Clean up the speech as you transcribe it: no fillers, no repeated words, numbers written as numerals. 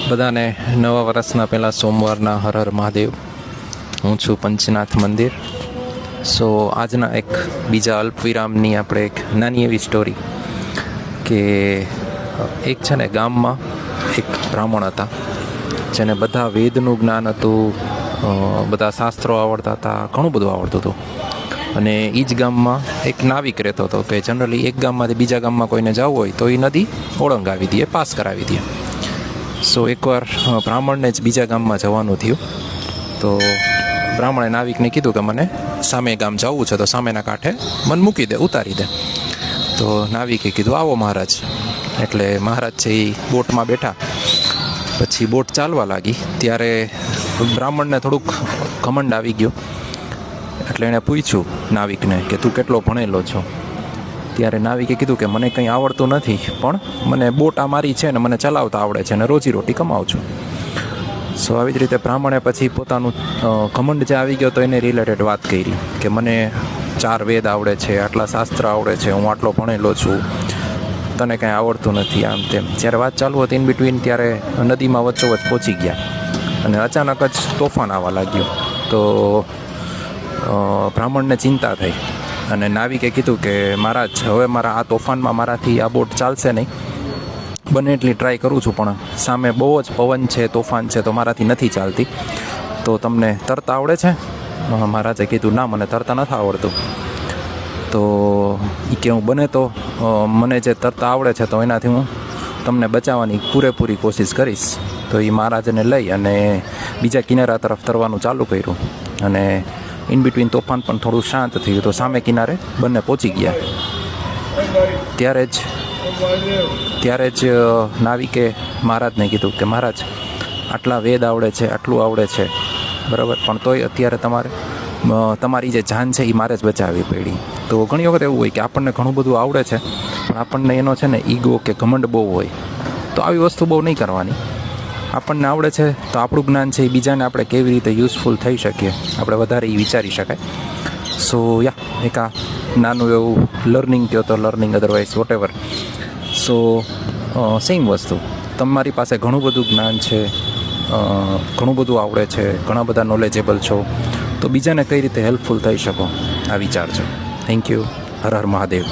બધાને નવા વર્ષના પહેલાં સોમવારના હર હર મહાદેવ. હું છું પંચનાથ મંદિર. સો આજના એક બીજા અલ્પવિરામની આપણે એક નાની એવી સ્ટોરી કે એક છે ને ગામમાં એક બ્રાહ્મણ હતા જેને બધા વેદનું જ્ઞાન હતું, બધા શાસ્ત્રો આવડતા હતા, ઘણું બધું આવડતું હતું. અને એ જ ગામમાં એક નાવિક રહેતો હતો કે જનરલી એક ગામમાંથી બીજા ગામમાં કોઈને જવું હોય તો એ નદી ઓળંગાવી દે, પાસ કરાવી દે. સો એકવાર બ્રાહ્મણને જ બીજા ગામમાં જવાનું થયું તો બ્રાહ્મણે નાવિકને કીધું કે મને સામે ગામ જવું છે તો સામેના કાંઠે મને મૂકી દે, ઉતારી દે. તો નાવિકે કીધું આવો મહારાજ. એટલે મહારાજ છે એ બોટમાં બેઠા. પછી બોટ ચાલવા લાગી ત્યારે બ્રાહ્મણને થોડુંક ઘમંડ આવી ગયો. એટલે એણે પૂછ્યું નાવિકને કે તું કેટલો ભણેલો છો? ત્યારે નાવિકે કીધું કે મને કંઈ આવડતું નથી, પણ મને બોટ આ મારી છે ને મને ચલાવતા આવડે છે અને રોજીરોટી કમાવું છું. સો આવી જ રીતે બ્રાહ્મણે પછી પોતાનું ઘમંડ જે આવી ગયો તો એને રિલેટેડ વાત કરી કે મને 4 વેદ આવડે છે, આટલા શાસ્ત્ર આવડે છે, હું આટલો ભણેલો છું, તને કાંઈ આવડતું નથી, આમ તેમ. જ્યારે વાત ચાલુ હતી ઇન બિટવીન ત્યારે નદીમાં વચ્ચોવચ્ચ પહોંચી ગયા અને અચાનક જ તોફાન આવવા લાગ્યું. તો બ્રાહ્મણને ચિંતા થઈ અને નાવિકે કીધું કે મહારાજ, હવે મારા આ તોફાનમાં મારાથી આ બોટ ચાલશે નહીં. બને એટલી ટ્રાય કરું છું પણ સામે બહુ જ પવન છે, તોફાન છે, તો મારાથી નથી ચાલતી. તો તમને તરતા આવડે છે? મહારાજે કીધું ના, મને તરતા નથી આવડતું. તો એ કે હું બને તો મને જે તરતા આવડે છે તો એનાથી હું તમને બચાવવાની પૂરેપૂરી કોશિશ કરીશ. તો એ મહારાજને લઈ અને બીજા કિનારા તરફ તરવાનું ચાલુ કર્યું અને ઇન બિટવીન તોફાન પણ થોડું શાંત થયું તો સામે કિનારે બંને પહોંચી ગયા. ત્યારે જ નાવિકે મહારાજને કીધું કે મહારાજ, આટલા વેદ આવડે છે, આટલું આવડે છે, બરાબર, પણ તોય અત્યારે તમારી જે જાન છે એ મારે જ બચાવવી પડી. તો ઘણી વખત એવું હોય કે આપણને ઘણું બધું આવડે છે પણ આપણને એનો છે ને ઈગો કે ઘમંડ બહુ હોય. તો આવી વસ્તુ બહુ નહીં કરવાની. આપણને આવડે છે તો આપણું જ્ઞાન છે એ બીજાને આપણે કેવી રીતે યુઝફુલ થઈ શકીએ આપણે વધારે એ વિચારી શકાય. સો એક આ નાનું એવું લર્નિંગ કહો તો લર્નિંગ, અધરવાઇઝ વોટ એવર. સો સેમ વસ્તુ, તમારી પાસે ઘણું બધું જ્ઞાન છે, ઘણું બધું આવડે છે, ઘણા બધા નોલેજેબલ છો, તો બીજાને કઈ રીતે હેલ્પફુલ થઈ શકો આ વિચારજો. Thank you. હર હર મહાદેવ.